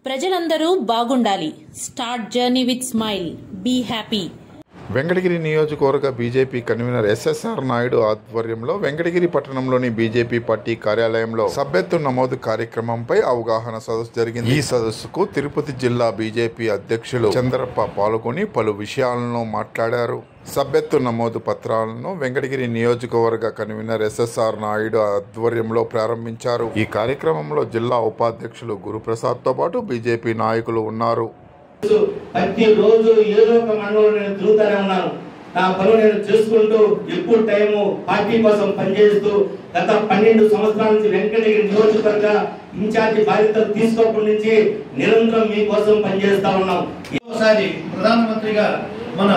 ప్రజలందరూ బాగుండాలి. Start journey with smile. Be happy. Venkatagiri నియోజకవర్గ బీజేపీ కన్వీనర్ ఎస్ఎస్ఆర్ నాయుడు ఆధ్వర్యంలో వెంకటగిరి పట్టణంలోని బీజేపీ పార్టీ కార్యాలయంలో సభ్యత్వ నమోదు కార్యక్రమంపై అవగాహన సదస్సు జరిగింది. ఈ సదస్సుకు తిరుపతి జిల్లా బీజేపీ అధ్యక్షులు చంద్రప్ప పాల్గొని పలు విషయాలను మాట్లాడారు. సభ్యత్వ నమోదు పత్రాలను వెంకటగిరి నియోజకవర్గ కన్వీనర్ ఎస్ఎస్ఆర్ నాయుడు ఆధ్వర్యంలో ప్రారంభించారు. ఈ కార్యక్రమంలో జిల్లా ఉపాధ్యక్షులు గురుప్రసాద్ తో పాటు బీజేపీ నాయకులు ఉన్నారు. ప్రతి రోజు ఏదో ఒక మండలంలో నేను తిరుగుతూనే ఉన్నాను. నా పనులు నేను చేసుకుంటూ ఎక్కువ టైము పార్టీ కోసం పనిచేస్తూ గత 12 సంవత్సరాల నుంచి వెంకటగిరి నియోజకవర్గ ఇన్ఛార్జి బాధ్యతలు తీసుకోకుండా నుంచి నిరంతరం మీకోసం పనిచేస్తా ఉన్నాం. ఈసారి ప్రధానమంత్రిగా మన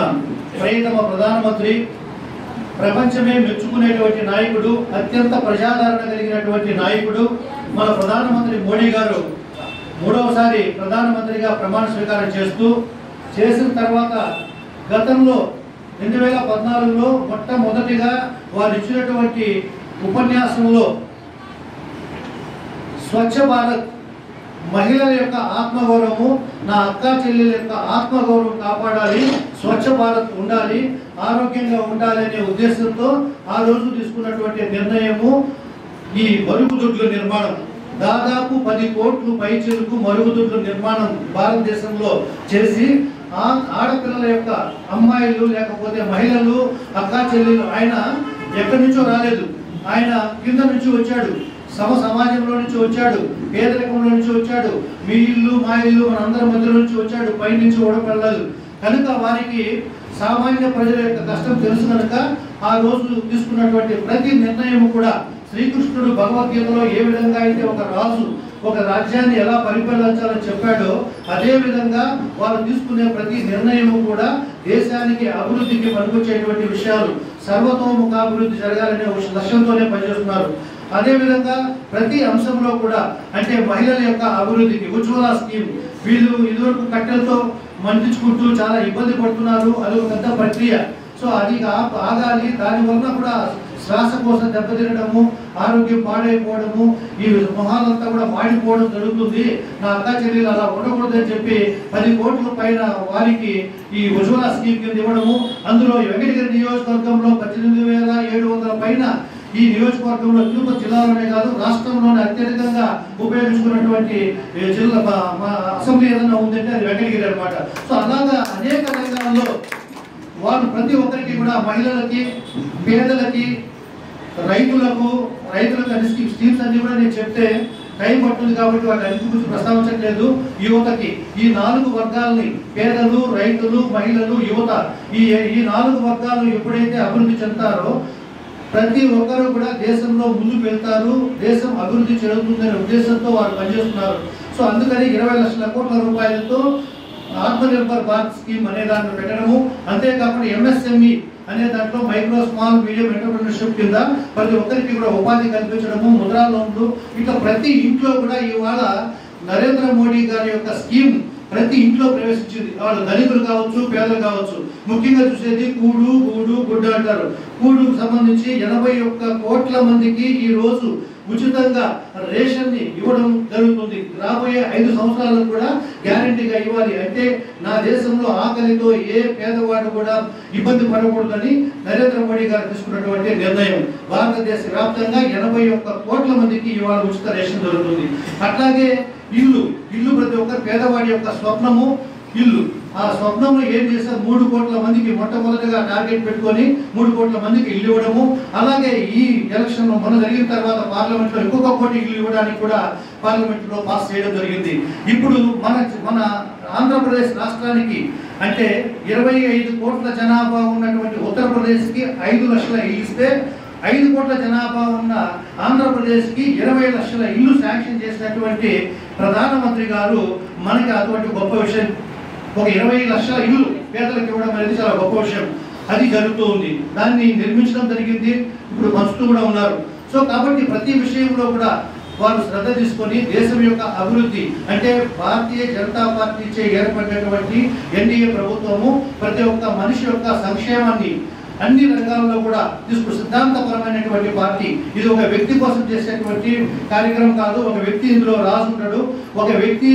ప్రియతమ ప్రధానమంత్రి, ప్రపంచమే మెచ్చుకునేటువంటి నాయకుడు, అత్యంత ప్రజాదరణ కలిగినటువంటి నాయకుడు మన ప్రధానమంత్రి మోడీ గారు మూడవసారి ప్రధానమంత్రిగా ప్రమాణ స్వీకారం చేసిన తర్వాత గతంలో 2014లో మొట్టమొదటిగా వారు ఇచ్చినటువంటి ఉపన్యాసంలో స్వచ్ఛ భారత్, మహిళల యొక్క ఆత్మగౌరవము, నా అక్కా చెల్లెల యొక్క ఆత్మగౌరవం కాపాడాలి, స్వచ్ఛ భారత్ ఉండాలి, ఆరోగ్యంగా ఉండాలి అనే ఉద్దేశంతో ఆ రోజు తీసుకున్నటువంటి నిర్ణయము ఈ మరుగుదొడ్ల నిర్మాణం. దాదాపు 10 కోట్లు పైచిలుకు మరుగుదొడ్ల నిర్మాణం భారతదేశంలో చేసి ఆడపిల్లల యొక్క అమ్మాయిలు లేకపోతే మహిళలు, అక్కా చెల్లెలు, ఆయన ఎక్కడి నుంచో రాలేదు, ఆయన కింద నుంచి వచ్చాడు, సమాజంలో నుంచి వచ్చాడు, పేదరికంలో నుంచి వచ్చాడు, మీ ఇల్లు మా ఇల్లు మన అందరి మధ్య నుంచి వచ్చాడు, పై నుంచి ఓడపెళ్ళదు కనుక వారికి సామాన్య ప్రజల యొక్క కష్టం తెలుసు కనుక ఆ రోజు తీసుకున్నటువంటి ప్రతి నిర్ణయం కూడా శ్రీకృష్ణుడు భగవద్గీతలో ఏ విధంగా అయితే ఒక రాజు ఒక రాజ్యాన్ని ఎలా పరిపాలించాలని చెప్పాడో అదే విధంగా వాళ్ళు తీసుకునే ప్రతి నిర్ణయము కూడా దేశానికి అభివృద్ధికి పనికొచ్చేటువంటి విషయాలు, సర్వతోముఖాభివృద్ధి జరగాలనే లక్ష్యంతోనే పనిచేస్తున్నారు. అదేవిధంగా ప్రతి అంశంలో కూడా అంటే మహిళల యొక్క అభివృద్ధికి ఉజ్వల స్కీమ్, వీళ్ళు ఇదివరకు కట్టెలతో మండించుకుంటూ చాలా ఇబ్బంది పడుతున్నారు, అది ఒక పెద్ద ప్రక్రియ. సో అది ఆగాలి, దానివల్ల కూడా శ్వాసకోశ దెబ్బతినడము, ఆరోగ్యం పాడైపోవడము, ఈ మొహాలంతా కూడా మాడిపోవడం జరుగుతుంది. నా అక్కా చెల్లెలు అలా ఉండకూడదని చెప్పి 10 కోట్ల పైన వారికి ఈ ఉజ్వల స్కీమ్ కింద ఇవ్వడము. అందులో వెంకటగిరి నియోజకవర్గంలో 18,700 పైన ఈ నియోజకవర్గంలో తిరుపతి జిల్లాలోనే కాదు రాష్ట్రంలోనే అత్యధికంగా ఉపయోగించుకున్నటువంటి జిల్లా అసెంబ్లీ ఏదైనా ఉందంటే అది వెంకటగిరి అనమాట. సో అలాగా అనేక రంగాల్లో వారు ప్రతి ఒక్కరికి కూడా మహిళలకి, పేదలకి, రైతులకు అన్ని స్కీమ్స్ అన్ని కూడా నేను చెప్తే టైం పడుతుంది కాబట్టి వాటి అన్నిటి గురించి ప్రస్తావించట్లేదు. యువతకి ఈ 4 వర్గాలని, పేదలు, రైతులు, మహిళలు, యువత, ఈ 4 వర్గాలు ఎప్పుడైతే అభివృద్ధి చెందుతారో ప్రతి ఒక్కరు కూడా దేశంలో ముందుకు వెళ్తారు, దేశం అభివృద్ధి చెందుతుందనే ఉద్దేశంతో వారు పనిచేస్తున్నారు. సో అందుకని 20 లక్షల కోట్ల రూపాయలతో ఆత్మనిర్భర్ భారత్ స్కీమ్ అనే దాన్ని పెట్టడము, అంతేకాకుండా ఎంఎస్ఎంఈ అనే దాంట్లో మైక్రో స్మాల్ మీడియం ఎంటర్ప్రెన్యూర్షిప్ కింద ప్రతి ఒక్కరికి కూడా ఉపాధి కల్పించడము, ముద్రా లోన్లు, ఇట్లా ప్రతి ఇంట్లో కూడా ఇవాళ నరేంద్ర మోడీ గారి యొక్క స్కీమ్ ప్రతి ఇంట్లో ప్రవేశించింది. వాళ్ళు ధనికులు కావచ్చు, పేదలు కావచ్చు. ముఖ్యంగా చూసేది కూడు, గూడు, గుడ్డ అంటారు. కూడుకు సంబంధించి 81 కోట్ల మందికి ఈ రోజు ఉచితంగా రేషన్ ని ఇవ్వడం జరుగుతుంది. రాబోయే 5 సంవత్సరాలకు కూడా గ్యారంటీగా ఇవ్వాలి. అంటే నా దేశంలో ఆకలితో ఏ పేదవాడు కూడా ఇబ్బంది పడకూడదని నరేంద్ర మోడీ గారు తీసుకున్నటువంటి నిర్ణయం. భారతదేశ వ్యాప్తంగా 81 కోట్ల మందికి ఇవాళ ఉచిత రేషన్ జరుగుతుంది. అట్లాగే ఇల్లు ప్రతి ఒక్క పేదవాడి యొక్క స్వప్నము ఇల్లు. ఆ స్వప్నంలో ఏం చేశారు, 3 కోట్ల మందికి మొట్టమొదటిగా టార్గెట్ పెట్టుకొని 3 కోట్ల మందికి ఇల్లు ఇవ్వడము. అలాగే ఈ ఎలక్షన్ మొన్న జరిగిన తర్వాత పార్లమెంట్ లో ఇంకొక కోటి ఇల్లు ఇవ్వడానికి కూడా పార్లమెంట్ లో పాస్ చేయడం జరిగింది. ఇప్పుడు మన ఆంధ్రప్రదేశ్ రాష్ట్రానికి అంటే 25 కోట్ల జనాభా ఉన్నటువంటి ఉత్తరప్రదేశ్ కి 5 లక్షల ఇల్లు ఇస్తే 5 కోట్ల జనాభా ఉన్న ఆంధ్రప్రదేశ్ కి 20 లక్షల ఇల్లు శాంక్షన్ చేసినటువంటి ప్రధానమంత్రి గారు మనకి అటువంటి గొప్ప విషయం. ఒక 20 లక్షల ఇల్లు పేదలకు ఇవ్వడం అనేది చాలా గొప్ప విషయం. అది జరుగుతూ ఉంది, దాన్ని నిర్మించడం జరిగింది, ఇప్పుడు పంచుతూ కూడా ఉన్నారు. సో కాబట్టి ప్రతి విషయంలో కూడా వారు శ్రద్ధ తీసుకొని దేశం యొక్క అభివృద్ధి అంటే భారతీయ జనతా పార్టీ చే ఏర్పడినటువంటి ఎన్డీఏ ప్రభుత్వము ప్రతి ఒక్క మనిషి యొక్క సంక్షేమాన్ని అన్ని రంగాల్లో కూడా సిద్ధాంతపరమైనటువంటి పార్టీ. ఇది ఒక వ్యక్తి కోసం చేసేటువంటి కార్యక్రమం కాదు. ఒక వ్యక్తి ఇందులో రాసుంటాడు, ఒక వ్యక్తి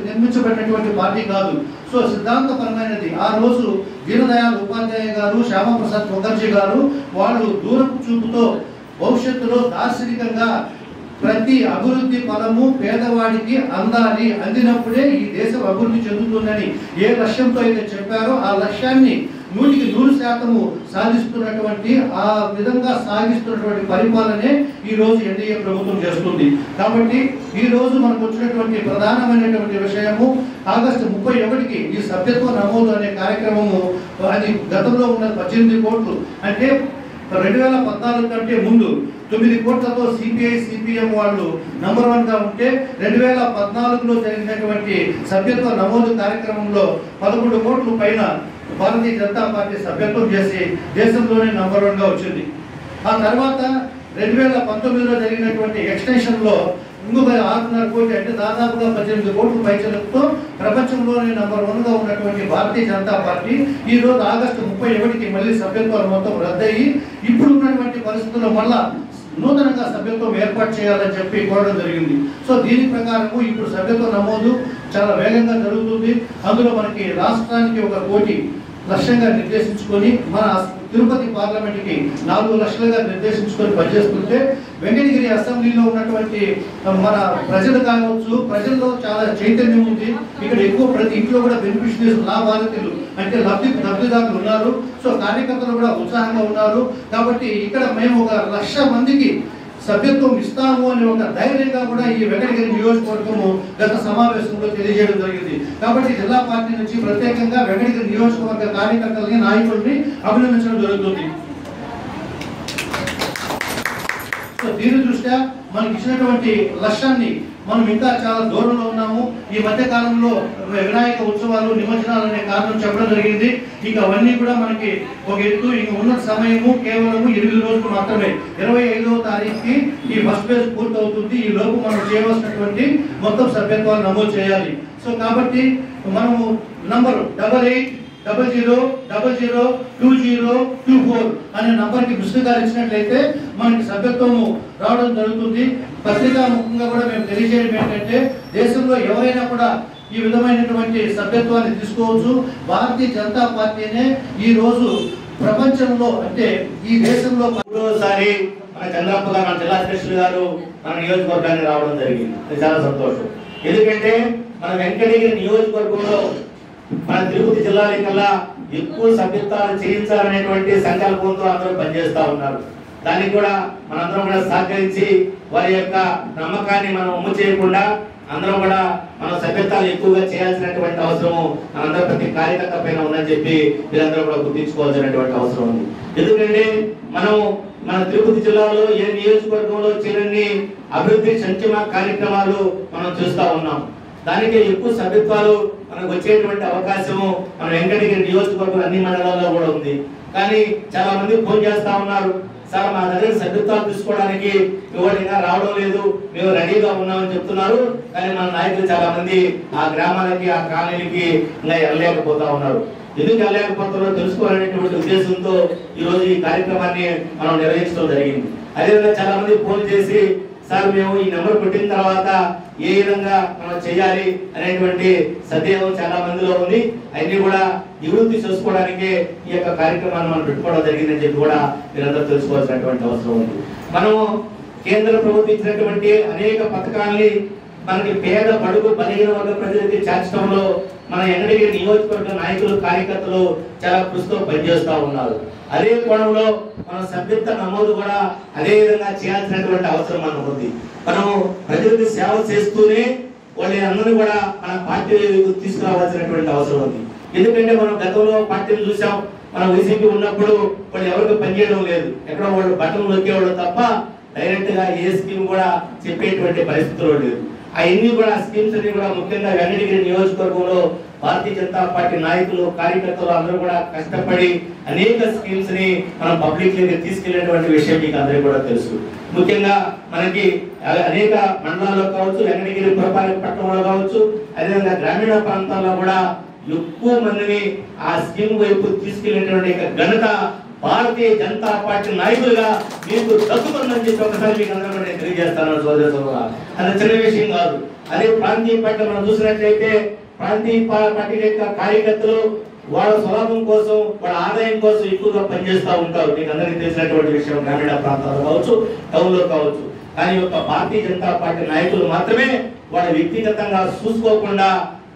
నిర్మించబడినటువంటి పార్టీ కాదు. సో సిద్ధాంతపరమైనది. ఆ రోజు దీనదయాళ్ ఉపాధ్యాయ గారు, శ్యామప్రసాద్ ముఖర్జీ గారు వాళ్ళు దూరపు చూపుతో భవిష్యత్తులో దార్శనికంగా ప్రతి అభివృద్ధి ఫలము పేదవాడికి అందాలి, అందినప్పుడే ఈ దేశం అభివృద్ధి చెందుతుందని ఏ లక్ష్యంతో అయితే చెప్పారో ఆ లక్ష్యాన్ని 100% సాధిస్తున్నటువంటి, ఆ విధంగా సాగిస్తున్నటువంటి పరిపాలనే ఈ రోజు ఎన్డీఏ ప్రభుత్వం చేస్తుంది. కాబట్టి ఈ రోజు మనకు వచ్చినటువంటి ప్రధానమైనటువంటి విషయము ఆగస్టు 31కి ఈ సభ్యత్వ నమోదు అనే కార్యక్రమము. అది గతంలో ఉన్న 18 కోట్లు, అంటే 2014 కంటే ముందు 9 కోట్లతో సిపిఐ సిపిఎం వాళ్ళు నంబర్ 1గా ఉంటే 2014లో జరిగినటువంటి సభ్యత్వ నమోదు కార్యక్రమంలో 11 కోట్ల పైన భారతీయ జనతా పార్టీ సభ్యత్వం చేసి దేశంలోనే నంబర్ 1గా వచ్చింది. ఆ తర్వాత 2019లో జరిగినటువంటి ఎక్స్టెన్షన్లో ఇంకొక 6.5 కోట్లు, అంటే దాదాపుగా 18 కోట్ల పైచలతో ప్రపంచంలోనే నంబర్ 1గా ఉన్నటువంటి భారతీయ జనతా పార్టీ ఈ రోజు ఆగస్టు 31కి మళ్ళీ సభ్యత్వాలు మొత్తం రద్దయి ఇప్పుడు ఉన్నటువంటి పరిస్థితుల్లో మళ్ళా నూతనంగా సభ్యత్వం ఏర్పాటు చేయాలని చెప్పి కోరడం జరిగింది. సో దీని ప్రకారము ఇప్పుడు సభ్యత్వ నమోదు చాలా వేగంగా జరుగుతుంది. అందులో మనకి రాష్ట్రానికి 1 కోటి లక్ష్యంగా నిర్దేశించుకొని మన తిరుపతి పార్లమెంట్కి 4 లక్షలుగా నిర్దేశించుకొని పనిచేస్తుంటే వెంకటగిరి అసెంబ్లీలో ఉన్నటువంటి మన ప్రజలు కావచ్చు, ప్రజల్లో చాలా చైతన్యం ఉంది. ఇక్కడ ఎక్కువ ప్రతి ఇంట్లో కూడా బెనిఫిషరీస్ లాభారతులు అంటే లబ్ధిదారులు ఉన్నారు. సో కార్యకర్తలు కూడా ఉత్సాహంగా ఉన్నారు. కాబట్టి ఇక్కడ మేము 1 లక్ష మందికి సభ్యత్వం ఇస్తాము అనే ఒక ధైర్యంగా కూడా ఈ వెంకటగిరి నియోజకవర్గము గత సమావేశంలో తెలియజేయడం జరిగింది. కాబట్టి జిల్లా పార్టీ నుంచి ప్రత్యేకంగా వెంకటగిరి నియోజకవర్గ కార్యకర్తలని, నాయకుల్ని అభినందించడం జరుగుతుంది. సో దీని దృష్ట్యా మనకి ఇచ్చినటువంటి లక్ష్యాన్ని మనం ఇంకా చాలా దూరంలో ఉన్నాము. ఈ మధ్య కాలంలో వినాయక ఉత్సవాలు, నిమజ్జనాలు అనే కారణం చెప్పడం జరిగింది. ఇక అవన్నీ కూడా మనకి ఒక ఎత్తు. ఇక ఉన్న సమయము కేవలం 8 రోజులు మాత్రమే. 25వ తారీఖుకి ఈ ఫస్ట్ ఫేజ్ పూర్తవుతుంది. ఈ లోపు మనం చేయవలసినటువంటి మొత్తం సభ్యత్వాలు నమోదు చేయాలి. సో కాబట్టి మనము నంబరు 8800002024 అనే నంబర్కి పుస్తకాలు ఇచ్చినట్లయితే మనకి సభ్యత్వము రావడం జరుగుతుంది. పత్రికా ముఖంగా కూడా మేము తెలియజేయడం ఏంటంటే దేశంలో ఎవరైనా కూడా ఈ విధమైనటువంటి సభ్యత్వాన్ని తీసుకోవచ్చు. భారతీయ జనతా పార్టీనే ఈ రోజు ప్రపంచంలో, అంటే ఈ దేశంలో 3వసారి మన చంద్రప్ప గారు, మన జిల్లా అధ్యక్షులు గారు మన నియోజకవర్గానికి రావడం జరిగింది. అది చాలా సంతోషం. ఎందుకంటే మన వెంకటగిరి నియోజకవర్గంలో మన తిరుపతి జిల్లాల కల్లా ఎక్కువ సభ్యత్వాలు చేయించాలనేటువంటి సంకల్పంతో అందరూ పనిచేస్తా ఉన్నారు. దానికి కూడా మనందరం కూడా సహకరించి వారి యొక్క నమ్మకాన్ని మనం అమ్ము చేయకుండా అందరం కూడా మన సభ్యత్వాలు ఎక్కువగా చేయాల్సినటువంటి అవసరము మనందరూ ప్రతి కార్యకర్త పైన ఉందని చెప్పి మీరందరూ కూడా గుర్తించుకోవాల్సినటువంటి అవసరం ఉంది. ఎందుకంటే మనం మన తిరుపతి జిల్లాలో ఏ నియోజకవర్గంలో చేయని అభివృద్ధి సంక్షేమ కార్యక్రమాలు మనం చూస్తా ఉన్నాం. దానికి ఎక్కువ సభ్యత్వాలు మనకు వచ్చేటువంటి అవకాశము మన వెంకటగిరి నియోజకవర్గం అన్ని మండలాల్లో కూడా ఉంది. కానీ చాలా మంది ఫోన్ చేస్తా ఉన్నారు, సార్ మా దగ్గర సభ్యత్వాలు తీసుకోవడానికి ఇంకా రావడం లేదు, మేము రెడీగా ఉన్నామని చెప్తున్నారు. కానీ మన నాయకులు చాలా మంది ఆ గ్రామాలకి, ఆ కాలనీలకి ఇంకా వెళ్ళలేకపోతా ఉన్నారు. ఎందుకు వెళ్ళలేకపోతున్నారో తెలుసుకోవాలనేటువంటి ఉద్దేశంతో ఈ రోజు ఈ కార్యక్రమాన్ని మనం నిర్వహించడం జరిగింది. అదేవిధంగా చాలా మంది ఫోన్ చేసి, సార్ మేము ఈ నెంబర్ పెట్టిన తర్వాత ఏ విధంగా మనం చేయాలి అనేటువంటి సందేహం చాలా మందిలో ఉంది. అన్ని కూడా నివృత్తి చేసుకోవడానికి ఈ యొక్క కార్యక్రమాన్ని మనం పెట్టుకోవడం జరిగిందని చెప్పి కూడా మీరందరూ తెలుసుకోవాల్సినటువంటి అవసరం ఉంది. మనము కేంద్ర ప్రభుత్వం ఇచ్చినటువంటి అనేక పథకాలని మనకి పేద బడుగు బలహీన వర్గ ప్రజలకి చేర్చడంలో మన వెంకటగిరి నియోజకవర్గ నాయకులు, కార్యకర్తలు చాలా కృషితో పనిచేస్తూ ఉన్నారు. అదే కోణంలో మన సభ్యత్వ నమోదు కూడా అదే విధంగా చేయాల్సినటువంటి అవసరం మనకు ఉంది. మనము ప్రజలకు సేవ చేస్తూనే వాళ్ళందరినీ కూడా మన పార్టీ తీసుకురావాల్సినటువంటి అవసరం ఉంది. ఎందుకంటే మనం గతంలో పార్టీలు చూసాం, మనం వైసీపీ ఉన్నప్పుడు వాళ్ళు ఎవరికి పనిచేయడం లేదు, ఎక్కడో వాళ్ళు బట్టలు నొక్కేవాళ్ళు తప్ప డైరెక్ట్ గా ఏ స్కీమ్ కూడా చెప్పేటువంటి పరిస్థితుల్లో లేదు. అవన్నీ కూడా స్కీమ్స్ అన్ని కూడా ముఖ్యంగా వెంకటగిరి నియోజకవర్గంలో భారతీయ జనతా పార్టీ నాయకులు, కార్యకర్తలు అందరూ కూడా కష్టపడి అనేక స్కీమ్స్ ని మనం పబ్లిక్ లోకి తీసుకెళ్లేటువంటి విషయం మీకు అందరికీ కూడా తెలుసు. ముఖ్యంగా మనకి అనేక మండలాల్లో కావచ్చు, వెంకటగిరి పురపాలక పట్టణంలో కావచ్చు, అదేవిధంగా గ్రామీణ ప్రాంతాల్లో కూడా ఎక్కువ మందిని ఆ స్కీమ్ వైపు తీసుకెళ్లినటువంటి ఘనత భారతీయ జనతా పార్టీ నాయకులుగా మీకు దక్కుతుందని చెప్పి ఒకసారి మీకు అందరూ నేను తెలియజేస్తాను సోదర సోదరులా. అది చిన్న విషయం కాదు. అదే ప్రాంతీయ పార్టీ మనం చూసినట్లయితే ప్రాంతీయ పార్టీ యొక్క కార్యకర్తలు వాళ్ళ స్వలాభం కోసం వాళ్ళ ఆదాయం కోసం ఎక్కువగా పనిచేస్తూ ఉంటారు. మీకు అందరికీ తెలిసినటువంటి విషయం, గ్రామీణ ప్రాంతాల్లో కావచ్చు, టౌన్ లో కావచ్చు. కానీ ఒక భారతీయ జనతా పార్టీ నాయకులు మాత్రమే వాళ్ళ వ్యక్తిగతంగా చూసుకోకుండా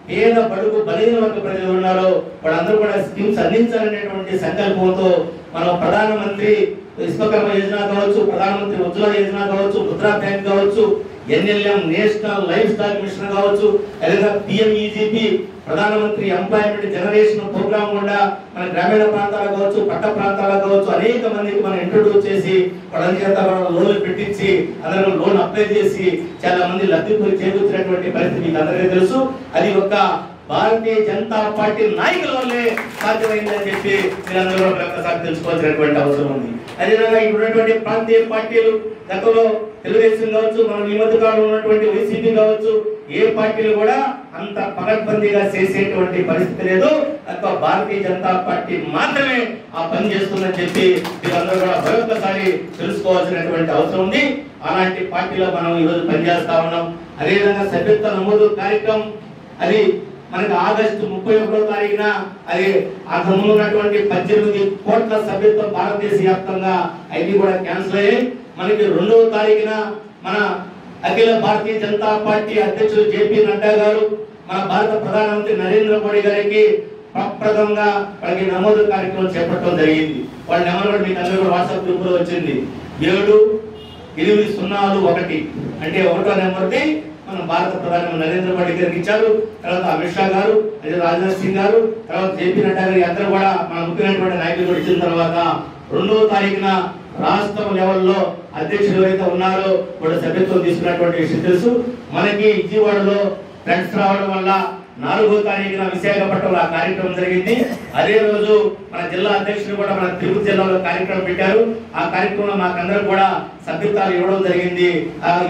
పేద బడుగు బలహీన వర్గ ప్రజలు ఉన్నారో వాళ్ళందరూ కూడా స్కీమ్స్ అందించాలనేటువంటి సంకల్పంతో మనం ప్రధానమంత్రి విశ్వకర్మ యోజన కావచ్చు, ప్రధానమంత్రి ఉజ్వల యోజన కావచ్చు, ముద్రా బ్యాంక్ కావచ్చు, NLM national life stock mission కావచ్చు, లేదా PMEGP ప్రధానమంత్రి ఎంప్లాయ్మెంట్ జనరేషన్ ప్రోగ్రామ్ కూడా మన గ్రామీణ ప్రాంతాలు కావచ్చు, పట్ట ప్రాంతాలు కావచ్చు అనేక మందికి మనం ఇంట్రొడ్యూస్ చేసి వాళ్ళ చేత లోన్లు పెట్టించి అందరూ లోన్ అప్లై చేసి చాలా మంది లబ్ధి చేకూర్చినటువంటి పరిస్థితి మీకు అందరికీ తెలుసు. అది ఒక భారతీయ జనతా పార్టీ నాయకుల వల్లే సాధ్యమైందని చెప్పి మీరందరూ ఒక్కసారి తెలుసుకోవాల్సినటువంటి అవసరం ఉంది. అదేవిధంగా ఇప్పుడున్నటువంటి ప్రాంతీయ పార్టీలు గతంలో తెలుగుదేశం కావచ్చు, మనం ఈ మధ్య కాలంలో ఉన్నటువంటి వైసీపీ కావచ్చు, ఏ పార్టీలు కూడా అంత పకడ్బందీగా చేసేటువంటి పరిస్థితి లేదు. అక్కడ భారతీయ జనతా పార్టీ మాత్రమే ఆ పని చేస్తుందని చెప్పి మీరందరూ కూడా మరొకసారి తెలుసుకోవాల్సినటువంటి అవసరం ఉంది. అలాంటి పార్టీలో మనం ఈరోజు పనిచేస్తా ఉన్నాం. అదేవిధంగా సభ్యత్వ నమోదు కార్యక్రమం అది మనకి ఆగస్టు 31వ తారీఖున అది ఆ ముందు ఉన్నటువంటి 18 కోట్ల సభ్యత్వం భారతదేశ వ్యాప్తంగా అవి కూడా క్యాన్సిల్ అయ్యాయి. మనకి 2వ తారీఖున మన అఖిల భారతీయ జనతా పార్టీ అధ్యక్షులు JP నడ్డా గారు మన భారత ప్రధానమంత్రి నరేంద్ర మోడీ గారికి ప్రప్రదంగా వాళ్ళకి నమోదు కార్యక్రమం చేపట్టడం జరిగింది. వాళ్ళ నెంబర్ కూడా మీకు అందరూ కూడా వాట్సాప్ గ్రూప్ లో వచ్చింది. 7801 అంటే 1వ నెంబర్ది మన భారత ప్రధాని నరేంద్ర మోడీ గారికి ఇచ్చారు. తర్వాత అమిత్ షా గారు, రాజ్నాథ్ సింగ్ గారు, తర్వాత JP నడ్డా గారు అందరూ కూడా మన ముఖ్యమైనటువంటి నాయకులు కూడా ఇచ్చిన తర్వాత 2వ తారీఖున రాష్ట్రం లెవెల్లో అధ్యక్షులు ఎవరైతే ఉన్నారో కూడా సభ్యత్వం తీసుకున్నటువంటి విషయం తెలుసు. మనకి విజయవాడలో ఫ్రెండ్స్ రావడం వల్ల 4వ తారీఖున విశాఖపట్నంలో ఆ కార్యక్రమం జరిగింది. అదే రోజు మన జిల్లా అధ్యక్షులు కూడా మన తిరుపతి జిల్లాలో కార్యక్రమం పెట్టారు. ఆ కార్యక్రమంలో మాకందరూ కూడా సభ్యత్వాలు ఇవ్వడం జరిగింది.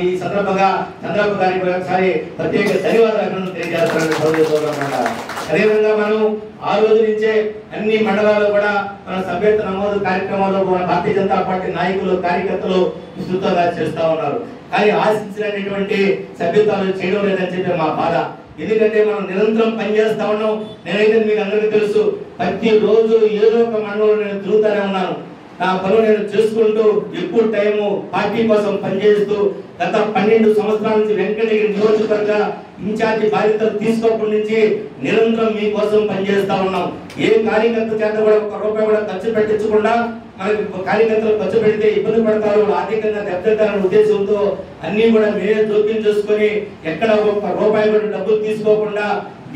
ఈ సందర్భంగా చంద్రబాబు గారికి ఒకసారి ప్రత్యేక ధన్యవాదాలు తెలియజేస్తున్నాను. అదేవిధంగా మనం ఆ రోజు నుంచే అన్ని మండలాల్లో కూడా మన సభ్యత్వ నమోదు కార్యక్రమాల్లో భారతీయ జనతా పార్టీ నాయకులు కార్యకర్తలు విస్తృతంగా చేస్తా ఉన్నారు. కానీ ఆశించినటువంటి సభ్యత్వాలు చేయడం లేదని చెప్పి మా బాధ. ఎందుకంటే మనం నిరంతరం పనిచేస్తా ఉన్నాం. నేనైతే మీకు అందరికీ తెలుసు, ప్రతి రోజు ఏదో ఒక మండలంలో నేను తిరుగుతానే ఉన్నాను. నా పనులు నేను చేసుకుంటూ ఎక్కువ టైము పార్టీ కోసం పనిచేస్తూ గత 12 సంవత్సరాల నుంచి వెంకటగిరి నియోజకవర్గ ఇన్ఛార్జి బాధ్యతలు తీసుకోవడం నుంచి నిరంతరం మీకోసం పనిచేస్తా ఉన్నాం. ఏ కార్యకర్త చేత కూడా 1 రూపాయి కూడా ఖర్చు పెట్టించకుండా మనకి కార్యకర్తలు ఖర్చు పెడితే ఇబ్బంది పడతారు, ఆర్థికంగా దెబ్బతింటారనే ఉద్దేశంతో అన్ని కూడా మీరే జోక్యం చేసుకొని ఎక్కడ 1 రూపాయి కూడా డబ్బులు తీసుకోకుండా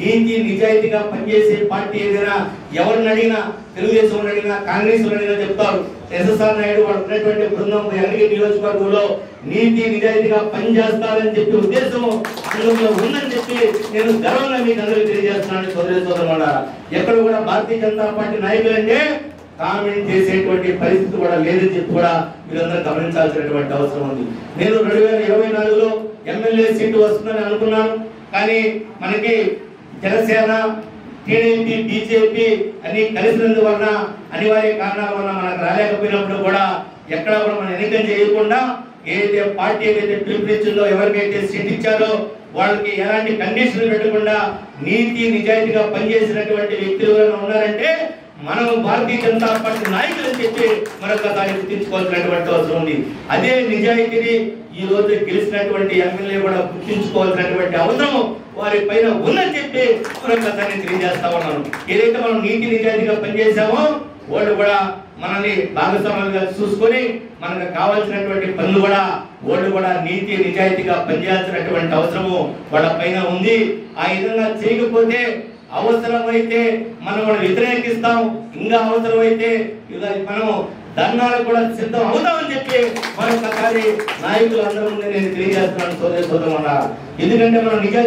నీతి నిజాయితీగా పనిచేసే పార్టీ ఏదైనా ఎవరిని అడిగినా, తెలుగుదేశం అడిగినా, కాంగ్రెస్ అడిగినా చెప్తారు. SSR నాయుడు వాళ్ళు ఉన్నటువంటి బృందం వెంకటగిరి నియోజకవర్గంలో నీతి నిజాయితీగా పనిచేస్తారని చెప్పి ఉద్దేశం అందులో ఉందని చెప్పి నేను గర్వంగా మీకు అందరికీ తెలియజేస్తున్నాను. సోదరి సోదరులారా, ఎక్కడ కూడా భారతీయ జనతా పార్టీ నాయకులంటే కామెంట్ చేసేటువంటి పరిస్థితి కూడా లేదని చెప్పి కూడా మీరందరూ గమనించాల్సినటువంటి అవసరం ఉంది. నేను 2024లో ఎమ్మెల్యే సీటు వస్తుందని అనుకున్నాను. కానీ మనకి జనసేన, TDP, BJP అన్ని కలిసినందువలన అనివార్య కారణాల వల్ల మనకు రాలేకపోయినప్పుడు కూడా ఎక్కడ కూడా మనం ఎన్నికలు చేయకుండా ఏదైతే పార్టీ ఏదైతే పిలుపునిచ్చిందో, ఎవరికైతే సీట్ ఇచ్చారో వాళ్ళకి ఎలాంటి కండిషన్లు పెట్టకుండా నీతి నిజాయితీగా పనిచేసినటువంటి వ్యక్తులు ఉన్నారంటే మనం భారతీయ జనతా పార్టీ నాయకులు అని చెప్పి మరొకసారి గుర్తించుకోవాల్సినటువంటి అవసరం ఉంది. అదే నిజాయితీని ఈ రోజు గెలిచినటువంటి ఎమ్మెల్యే కూడా గుర్తించుకోవాల్సినటువంటి అవసరం వారి పైన ఉందని చెప్పి మరొకసారి తెలియజేస్తా ఉన్నాను. ఏదైతే మనం నీతి నిజాయితీగా పనిచేసామో వాళ్ళు కూడా మనల్ని భాగస్వాములుగా చూసుకొని మనకు కావాల్సినటువంటి పనులు కూడా వాళ్ళు కూడా నీతి నిజాయితీగా పనిచేయాల్సినటువంటి అవసరము వాళ్ళ పైన ఉంది. ఆ విధంగా చేయకపోతే అవసరమైతే మనం వ్యతిరేకిస్తాం, ఇంకా అవసరమైతే మనం ధర్నాలకు కూడా సిద్ధం అవుతామని చెప్పి మరొకసారి నాయకులందరూ నేను తెలియజేస్తున్నాను సోదరి సోదరులారా. ఎందుకంటే మనం నిజ